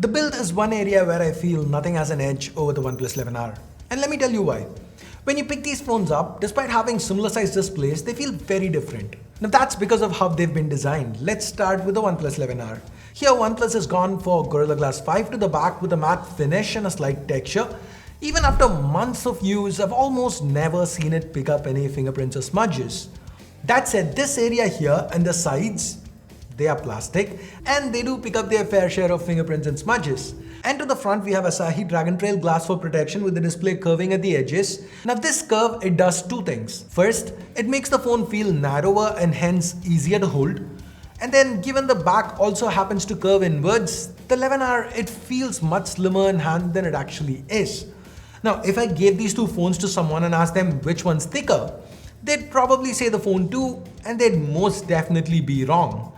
The build is one area where I feel nothing has an edge over the OnePlus 11R. And let me tell you why. When you pick these phones up, despite having similar sized displays, they feel very different. Now that's because of how they've been designed. Let's start with the OnePlus 11R. Here OnePlus has gone for Gorilla Glass 5 to the back with a matte finish and a slight texture. Even after months of use, I've almost never seen it pick up any fingerprints or smudges. That said, this area here and the sides, they are plastic and they do pick up their fair share of fingerprints and smudges. And to the front we have Asahi Dragon Trail glass for protection with the display curving at the edges. Now this curve, it does two things. First, it makes the phone feel narrower and hence easier to hold. And then given the back also happens to curve inwards, the 11R, it feels much slimmer in hand than it actually is. Now if I gave these two phones to someone and asked them which one's thicker, they'd probably say the Phone 2 and they'd most definitely be wrong.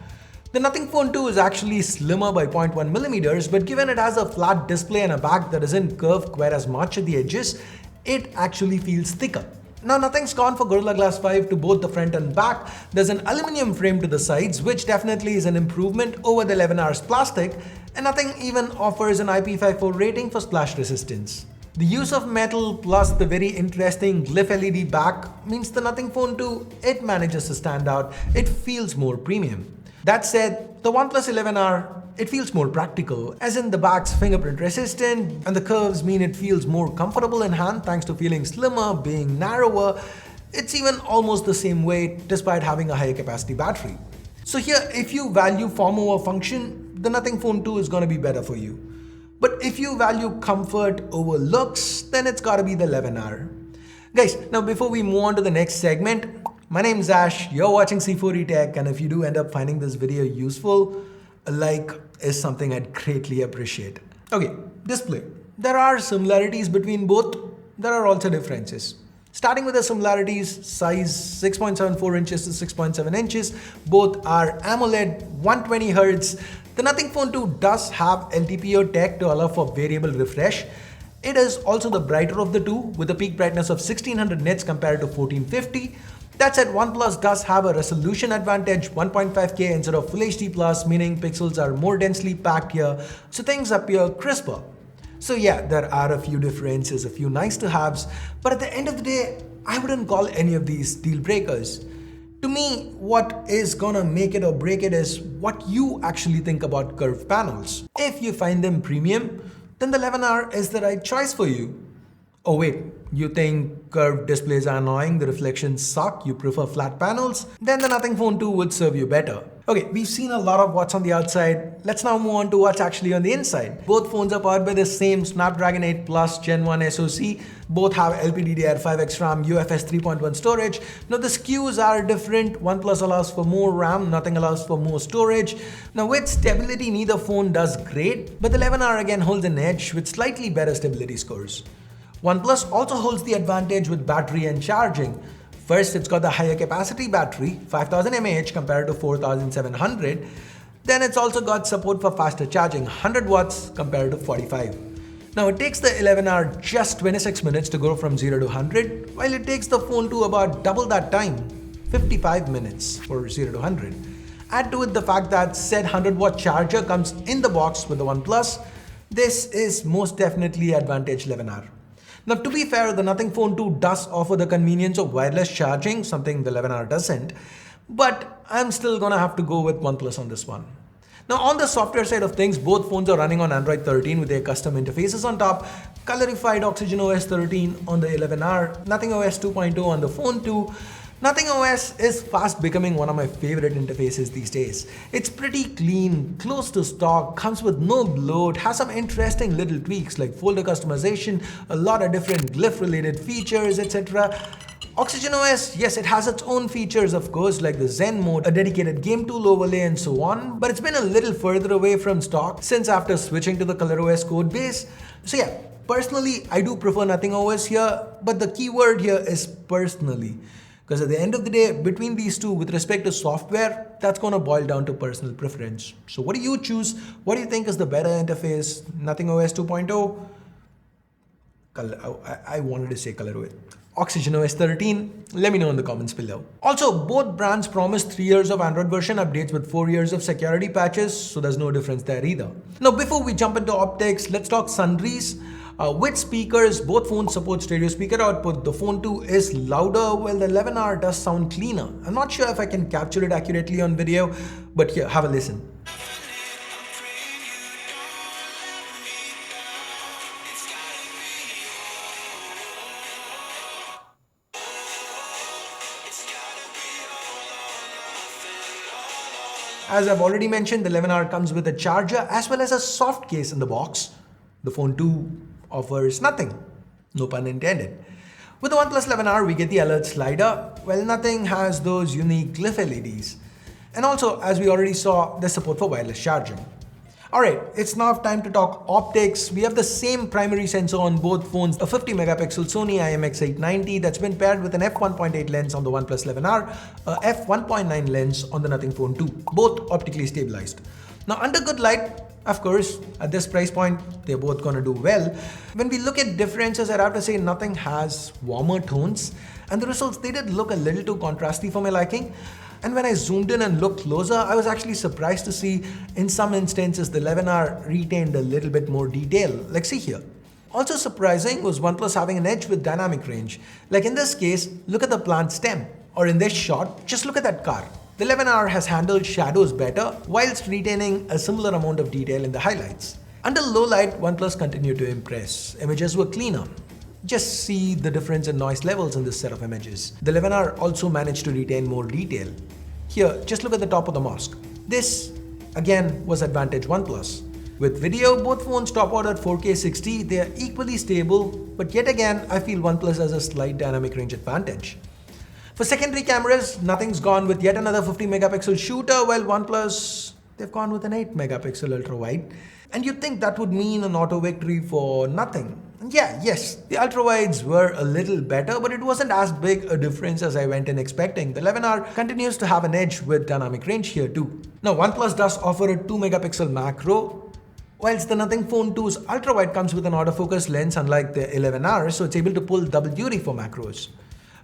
The Nothing Phone 2 is actually slimmer by 0.1 millimeters, but given it has a flat display and a back that isn't curved quite as much at the edges, it actually feels thicker. Now Nothing's gone for Gorilla Glass 5 to both the front and back. There's an aluminum frame to the sides, which definitely is an improvement over the 11R's plastic, and Nothing even offers an IP54 rating for splash resistance. The use of metal plus the very interesting glyph LED back means the Nothing Phone 2, it manages to stand out. It feels more premium. That said, the OnePlus 11R, it feels more practical, as in the back's fingerprint resistant and the curves mean it feels more comfortable in hand thanks to feeling slimmer, being narrower. It's even almost the same weight despite having a higher capacity battery. So here, if you value form over function, the Nothing Phone 2 is going to be better for you. But if you value comfort over looks, then it's gotta be the 11R. Guys, now before we move on to the next segment, my name is Ash, you're watching C4E Tech, and if you do end up finding this video useful, a like is something I'd greatly appreciate. Okay, display. There are similarities between both, there are also differences. Starting with the similarities, size 6.74 inches to 6.7 inches, both are AMOLED, 120Hz. The Nothing Phone 2 does have LTPO tech to allow for variable refresh. It is also the brighter of the two with a peak brightness of 1600 nits compared to 1450. That said, OnePlus does have a resolution advantage, 1.5K instead of Full HD+, meaning pixels are more densely packed here, so things appear crisper. So yeah, there are a few differences, a few nice to haves, but at the end of the day, I wouldn't call any of these deal breakers. To me, what is gonna make it or break it is what you actually think about curved panels. If you find them premium, then the 11R is the right choice for you. Oh wait, you think curved displays are annoying, the reflections suck, you prefer flat panels? Then the Nothing Phone 2 would serve you better. Okay, we've seen a lot of what's on the outside. Let's now move on to what's actually on the inside. Both phones are powered by the same Snapdragon 8 Plus Gen 1 SoC. Both have LPDDR5X RAM, UFS 3.1 storage. Now the SKUs are different. OnePlus allows for more RAM, Nothing allows for more storage. Now with stability, neither phone does great, but the 11R again holds an edge with slightly better stability scores. OnePlus also holds the advantage with battery and charging. First, it's got the higher capacity battery, 5000 mAh compared to 4700. Then it's also got support for faster charging, 100 watts compared to 45. Now it takes the 11R just 26 minutes to go from 0 to 100, while it takes the Phone 2 about double that time, 55 minutes for 0 to 100. Add to it the fact that said 100-watt charger comes in the box with the OnePlus. This is most definitely advantage 11R. Now to be fair, the Nothing Phone 2 does offer the convenience of wireless charging, something the 11R doesn't, but I'm still gonna have to go with OnePlus on this one. Now on the software side of things, both phones are running on Android 13 with their custom interfaces on top, colorified Oxygen OS 13 on the 11R, Nothing OS 2.0 on the Phone 2. Nothing OS is fast becoming one of my favorite interfaces these days. It's pretty clean, close to stock, comes with no bloat, has some interesting little tweaks like folder customization, a lot of different glyph related features, etc. Oxygen OS, yes, it has its own features of course, like the Zen mode, a dedicated game tool overlay and so on, but it's been a little further away from stock since after switching to the ColorOS codebase. So yeah, personally I do prefer Nothing OS here, but the keyword here is personally. Because at the end of the day, between these two, with respect to software, that's going to boil down to personal preference. So what do you choose? What do you think is the better interface? Nothing OS 2.0? I wanted to say ColorOS. Oxygen OS 13? Let me know in the comments below. Also, both brands promise 3 years of Android version updates with 4 years of security patches, so there's no difference there either. Now, before we jump into optics, let's talk Sundries. With speakers, both phones support stereo speaker output. The phone 2 is louder, while the 11R does sound cleaner. I'm not sure if I can capture it accurately on video, but here, have a listen. As I've already mentioned, the 11R comes with a charger as well as a soft case in the box. The phone 2 offers nothing. No pun intended. With the OnePlus 11R, we get the alert slider. Well, nothing has those unique glyph LEDs. And also, as we already saw, there's support for wireless charging. Alright, it's now time to talk optics. We have the same primary sensor on both phones, a 50 megapixel Sony IMX890 that's been paired with an f1.8 lens on the OnePlus 11R, a f1.9 lens on the Nothing Phone 2, both optically stabilized. Now under good light, of course, at this price point, they're both gonna do well. When we look at differences, I'd have to say Nothing has warmer tones, and the results, they did look a little too contrasty for my liking. And when I zoomed in and looked closer, I was actually surprised to see in some instances the 11R retained a little bit more detail, like see here. Also surprising was OnePlus having an edge with dynamic range. Like in this case, look at the plant stem, or in this shot, just look at that car. The 11R has handled shadows better whilst retaining a similar amount of detail in the highlights. Under low light, OnePlus continued to impress. Images were cleaner. Just see the difference in noise levels in this set of images. The 11R also managed to retain more detail. Here, just look at the top of the mosque. This, again, was advantage OnePlus. With video, both phones top out at 4K 60, they are equally stable, but yet again, I feel OnePlus has a slight dynamic range advantage. For secondary cameras, Nothing's gone with yet another 50 megapixel shooter, while OnePlus, they've gone with an 8 megapixel ultra wide. And you'd think that would mean an auto victory for Nothing. Yes, the ultra-wides were a little better, but it wasn't as big a difference as I went in expecting. The 11R continues to have an edge with dynamic range here too. Now, OnePlus does offer a 2 megapixel macro, whilst the Nothing Phone 2's ultra-wide comes with an autofocus lens unlike the 11R, so it's able to pull double duty for macros.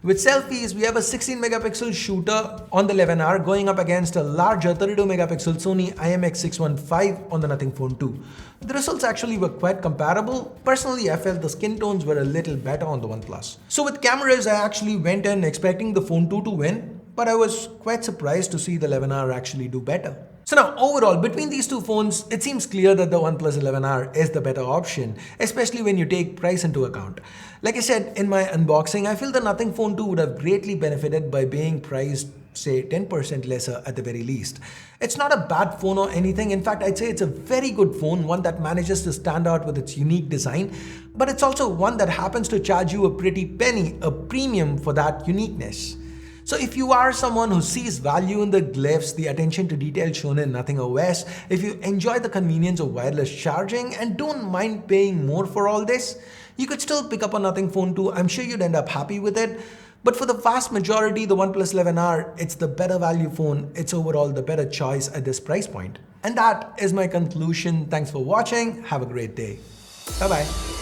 With selfies, we have a 16 megapixel shooter on the 11R going up against a larger 32 megapixel Sony IMX615 on the Nothing Phone 2. The results actually were quite comparable. Personally, I felt the skin tones were a little better on the OnePlus. So with cameras, I actually went in expecting the Phone 2 to win, but I was quite surprised to see the 11R actually do better. So now overall, between these two phones, it seems clear that the OnePlus 11R is the better option, especially when you take price into account. Like I said in my unboxing, I feel the Nothing Phone 2 would have greatly benefited by being priced, say 10% lesser at the very least. It's not a bad phone or anything. In fact, I'd say it's a very good phone, one that manages to stand out with its unique design, but it's also one that happens to charge you a pretty penny, a premium for that uniqueness. So if you are someone who sees value in the glyphs, the attention to detail shown in Nothing OS, if you enjoy the convenience of wireless charging and don't mind paying more for all this, you could still pick up a Nothing Phone 2. I'm sure you'd end up happy with it. But for the vast majority, the OnePlus 11R, it's the better value phone. It's overall the better choice at this price point. And that is my conclusion. Thanks for watching. Have a great day. Bye-bye.